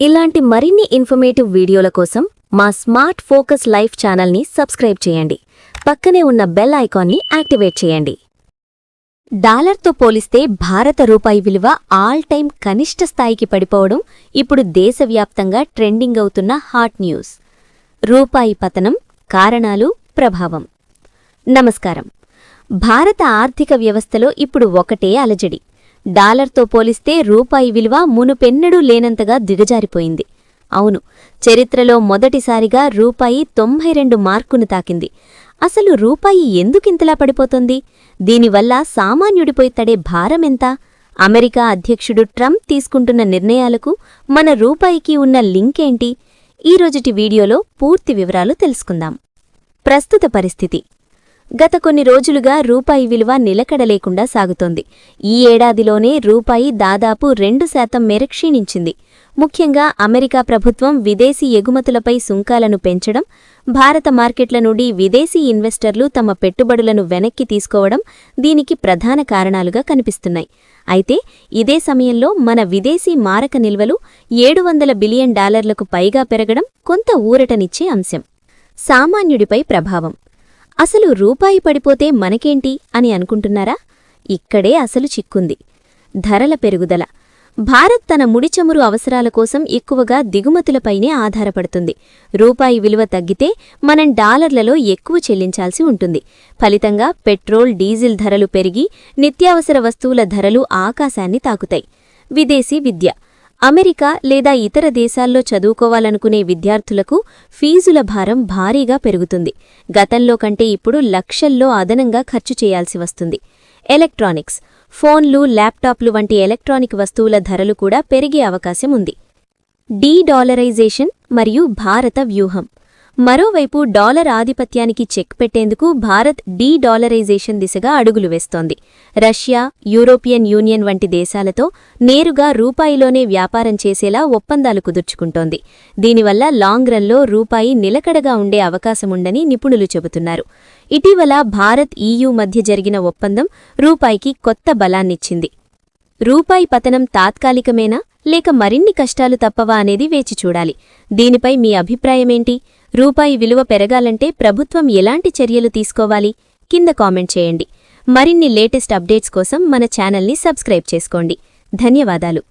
ఇలాంటి మరిన్ని ఇన్ఫర్మేటివ్ వీడియోల కోసం మా స్మార్ట్ ఫోకస్ లైఫ్ ఛానల్ని సబ్స్క్రైబ్ చేయండి. పక్కనే ఉన్న బెల్ ఐకాన్ని యాక్టివేట్ చేయండి. డాలర్తో పోలిస్తే భారత రూపాయి విలువ ఆల్ టైమ్ కనిష్ట స్థాయికి పడిపోవడం ఇప్పుడు దేశవ్యాప్తంగా ట్రెండింగ్ అవుతున్న హాట్ న్యూస్. రూపాయి పతనం, కారణాలు, ప్రభావం. నమస్కారం. భారత ఆర్థిక వ్యవస్థలో ఇప్పుడు ఒకటే అలజడి. డాలర్తో పోలిస్తే రూపాయి విలువ మునుపెన్నడూ లేనంతగా దిగజారిపోయింది. అవును, చరిత్రలో మొదటిసారిగా రూపాయి 92 మార్కును తాకింది. అసలు రూపాయి ఎందుకింతలా పడిపోతుంది? దీనివల్ల సామాన్యుడిపై తడే భారమెంత? అమెరికా అధ్యక్షుడు ట్రంప్ తీసుకుంటున్న నిర్ణయాలకు మన రూపాయికి ఉన్న లింకేంటి? ఈరోజుటి వీడియోలో పూర్తి వివరాలు తెలుసుకుందాం. ప్రస్తుత పరిస్థితి. గత కొన్ని రోజులుగా రూపాయి విలువ నిలకడలేకుండా సాగుతోంది. ఈ ఏడాదిలోనే రూపాయి దాదాపు 2% మేర క్షీణించింది. ముఖ్యంగా అమెరికా ప్రభుత్వం విదేశీ ఎగుమతులపై సుంకాలను పెంచడం, భారత మార్కెట్ల నుండి విదేశీ ఇన్వెస్టర్లు తమ పెట్టుబడులను వెనక్కి తీసుకోవడం దీనికి ప్రధాన కారణాలుగా కనిపిస్తున్నాయి. అయితే ఇదే సమయంలో మన విదేశీ మారక నిల్వలు $700 బిలియన్ పైగా పెరగడం కొంత ఊరటనిచ్చే అంశం. సామాన్యుడిపై ప్రభావం. అసలు రూపాయి పడిపోతే మనకేంటి అని అనుకుంటున్నారా? ఇక్కడే అసలు చిక్కుంది. ధరల పెరుగుదల. భారత్ తన ముడిచమురు అవసరాల కోసం ఎక్కువగా దిగుమతులపైనే ఆధారపడుతుంది. రూపాయి విలువ తగ్గితే మనం డాలర్లలో ఎక్కువ చెల్లించాల్సి ఉంటుంది. ఫలితంగా పెట్రోల్, డీజిల్ ధరలు పెరిగి నిత్యావసర వస్తువుల ధరలు ఆకాశాన్ని తాకుతాయి. విదేశీ విద్య. అమెరికా లేదా ఇతర దేశాల్లో చదువుకోవాలనుకునే విద్యార్థులకు ఫీజుల భారం భారీగా పెరుగుతుంది. గతంలో కంటే ఇప్పుడు లక్షల్లో అదనంగా ఖర్చు చేయాల్సి వస్తుంది. ఎలక్ట్రానిక్స్. ఫోన్లు, ల్యాప్టాప్లు వంటి ఎలక్ట్రానిక్ వస్తువుల ధరలు కూడా పెరిగే అవకాశం ఉంది. డీ-డాలరైజేషన్ మరియు భారత వ్యూహం. మరోవైపు డాలర్ ఆధిపత్యానికి చెక్ పెట్టేందుకు భారత్ డీ-డాలరైజేషన్ దిశగా అడుగులు వేస్తోంది. రష్యా, యూరోపియన్ యూనియన్ వంటి దేశాలతో నేరుగా రూపాయిలోనే వ్యాపారం చేసేలా ఒప్పందాలు కుదుర్చుకుంటోంది. దీనివల్ల లాంగ్ రన్లో రూపాయి నిలకడగా ఉండే అవకాశముందని నిపుణులు చెబుతున్నారు. ఇటీవల భారత్, EU మధ్య జరిగిన ఒప్పందం రూపాయికి కొత్త బలాన్నిచ్చింది. రూపాయి పతనం తాత్కాలికమేనా లేక మరిన్ని కష్టాలు తప్పవా అనేది వేచి చూడాలి. దీనిపై మీ అభిప్రాయమేంటి? రూపాయి విలువ పెరగాలంటే ప్రభుత్వం ఎలాంటి చర్యలు తీసుకోవాలి? కింద కామెంట్ చేయండి. మరిన్ని లేటెస్ట్ అప్డేట్స్ కోసం మన ఛానల్ని సబ్స్క్రైబ్ చేసుకోండి. ధన్యవాదాలు.